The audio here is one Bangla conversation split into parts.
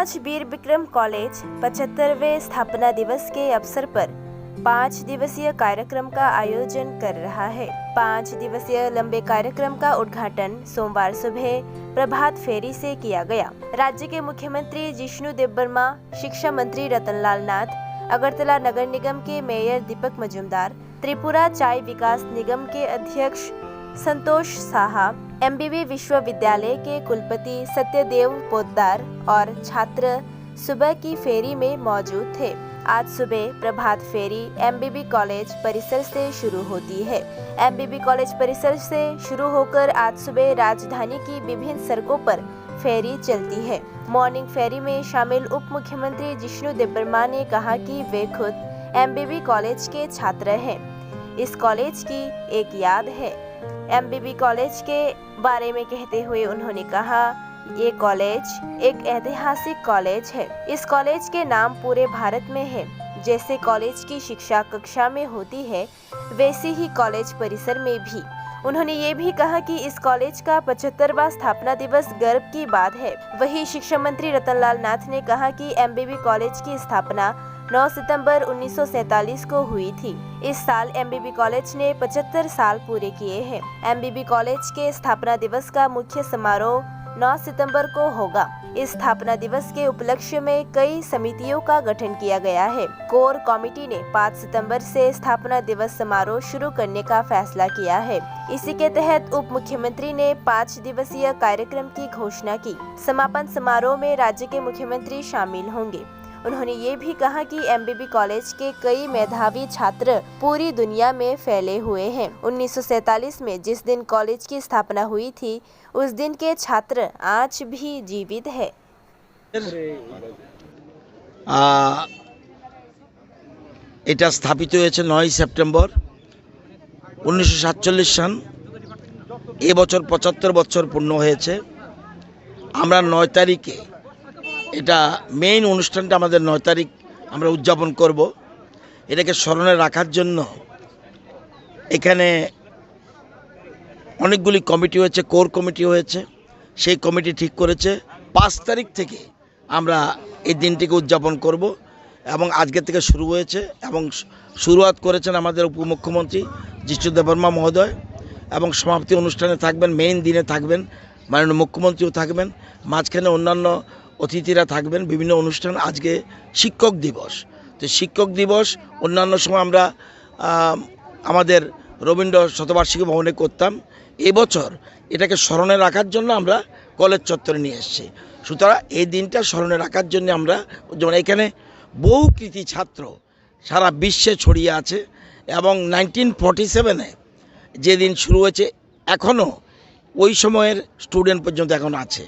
आज वीर विक्रम कॉलेज 75वें स्थापना दिवस के अवसर पर 5 दिवसीय कार्यक्रम का आयोजन कर रहा है। 5 दिवसीय लंबे कार्यक्रम का उद्घाटन सोमवार सुबह प्रभात फेरी से किया गया। राज्य के मुख्यमंत्री जिष्णु देवबर्मा, शिक्षा मंत्री रतनलाल नाथ, अगरतला नगर निगम के मेयर दीपक मजूमदार, त्रिपुरा चाय विकास निगम के अध्यक्ष संतोष साहा, एमबीबी विश्वविद्यालय के कुलपति सत्यदेव पोद्दार और छात्र सुबह की फेरी में मौजूद थे। आज सुबह प्रभात फेरी एमबीबी कॉलेज परिसर से शुरू होती है। एमबीबी कॉलेज परिसर से शुरू होकर आज सुबह राजधानी की विभिन्न सड़कों पर फेरी चलती है। मॉर्निंग फेरी में शामिल उप मुख्यमंत्री जिष्णु देवबर्मा ने कहा कि वे खुद एमबीबी कॉलेज के छात्र हैं। इस कॉलेज की एक याद है। एमबीबी कॉलेज के बारे में कहते हुए उन्होंने कहा, ये कॉलेज एक ऐतिहासिक कॉलेज है। इस कॉलेज के नाम पूरे भारत में है। जैसे कॉलेज की शिक्षा कक्षा में होती है, वैसी ही कॉलेज परिसर में भी। उन्होंने ये भी कहा कि इस कॉलेज का 75वां स्थापना दिवस गर्व की बात है। वहीं शिक्षा मंत्री रतनलाल नाथ ने कहा कि एमबीबी कॉलेज की स्थापना 9 सितंबर 1947 को हुई थी। इस साल एमबीबी कॉलेज ने 75 साल पूरे किए हैं। एमबीबी कॉलेज के स्थापना दिवस का मुख्य समारोह 9 सितंबर को होगा। इस स्थापना दिवस के उपलक्ष्य में कई समितियों का गठन किया गया है। कोर कमेटी ने 5 सितंबर से स्थापना दिवस समारोह शुरू करने का फैसला किया है। इसी के तहत उप मुख्यमंत्री ने 5 दिवसीय कार्यक्रम की घोषणा की। समापन समारोह में राज्य के मुख्यमंत्री शामिल होंगे। उन्होंने ये भी कहा कि एमबीबी कॉलेज के कई मेधावी छात्र पूरी दुनिया में फैले हुए हैं। 1947 में जिस दिन कॉलेज की स्थापना हुई थी, उस दिन के छात्र आज भी जीवित है। এটা স্থাপিত হয়েছে 9 সেপ্টেম্বর 1947 সন। এবছর 75 বছর পূর্ণ হয়েছে। আমরা 9 তারিখে এটা মেইন অনুষ্ঠানটা আমাদের 9 তারিখ আমরা উদযাপন করব। এটাকে স্মরণে রাখার জন্য এখানে অনেকগুলি কমিটি হয়েছে, কোর কমিটি হয়েছে। সেই কমিটি ঠিক করেছে 5 তারিখ থেকে আমরা এই দিনটিকে উদযাপন করব এবং আজকে থেকে শুরু হয়েছে এবং শুরুয়াত করেছেন আমাদের উপমুখ্যমন্ত্রী জিষ্ণু দেববর্মা মহোদয় এবং সমাপ্তি অনুষ্ঠানে থাকবেন, মেইন দিনে থাকবেন মাননীয় মুখ্যমন্ত্রীও থাকবেন, মাঝখানে অন্যান্য অতিথিরা থাকবেন। বিভিন্ন অনুষ্ঠান। আজকে শিক্ষক দিবস, তো শিক্ষক দিবস অন্যান্য সময় আমরা আমাদের রবীন্দ্র শতবার্ষিকী ভবনে করতাম। এবছর এটাকে স্মরণে রাখার জন্য আমরা কলেজ চত্বরে নিয়ে এসেছি। সুতরাং এই দিনটা স্মরণে রাখার জন্য আমরা যেমন এখানে বহু কৃতি ছাত্র সারা বিশ্বে ছড়িয়ে আছে এবং 1947-এ যেদিন শুরু হয়েছে এখনও ওই সময়ের স্টুডেন্ট পর্যন্ত এখন আছে।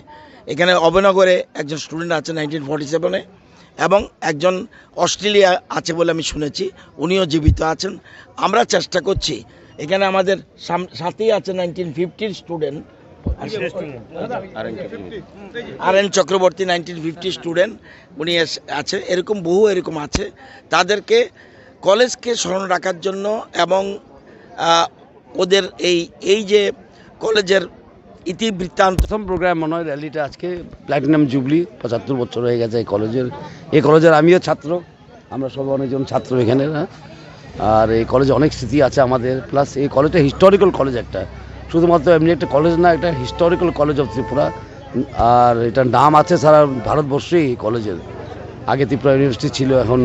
এখানে অবনগরে একজন স্টুডেন্ট আছে 1947-এ এবং একজন অস্ট্রেলিয়া আছে বলে আমি শুনেছি, উনিও জীবিত আছেন। আমরা চেষ্টা করছি এখানে আমাদের সাথেই আছে 1950 স্টুডেন্ট আর.এন. চক্রবর্তী 1950 স্টুডেন্ট, উনি আছে। এরকম বহু এরকম আছে। তাদেরকে কলেজকে স্মরণ রাখার জন্য এবং ওদের এই যে কলেজের ইতিবৃত্তান্ত প্রথম প্রোগ্রাম মনে হয় র্যালিটা আজকে প্ল্যাটিনাম জুবলি 75 বছর হয়ে গেছে এই কলেজের আমিও ছাত্র। আমরা সবাই অনেকজন ছাত্র এখানে। আর এই কলেজে অনেক স্মৃতি আছে আমাদের। প্লাস এই কলেজটা হিস্টোরিক্যাল কলেজ, একটা শুধুমাত্র এমনি একটা কলেজ না, একটা হিস্টোরিক্যাল কলেজ অফ ত্রিপুরা। আর এটার নাম আছে সারা ভারতবর্ষেই এই কলেজের। আগে ত্রিপুরা ইউনিভার্সিটি ছিল, এখন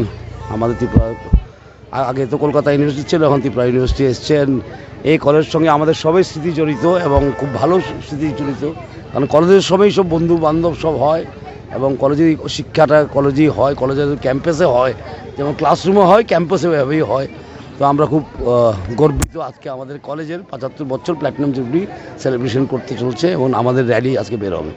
আমাদের ত্রিপুরা, আগে তো কলকাতা ইউনিভার্সিটি ছিল, এখন ত্রিপুরা ইউনিভার্সিটি এসছেন। এই কলেজের সঙ্গে আমাদের সবাই স্মৃতি জড়িত এবং খুব ভালো স্মৃতি জড়িত। কারণ কলেজের সবাই সব বন্ধু বান্ধব সব হয় এবং কলেজের শিক্ষাটা কলেজেই হয়, কলেজের ক্যাম্পাসে হয়, যেমন ক্লাসরুমে হয়, ক্যাম্পাসে এভাবেই হয়। তো আমরা খুব গর্বিত আজকে আমাদের কলেজের 75 বছর প্ল্যাটিনাম জুবলি সেলিব্রেশন করতে চলছে এবং আমাদের র্যালি আজকে বের হবে।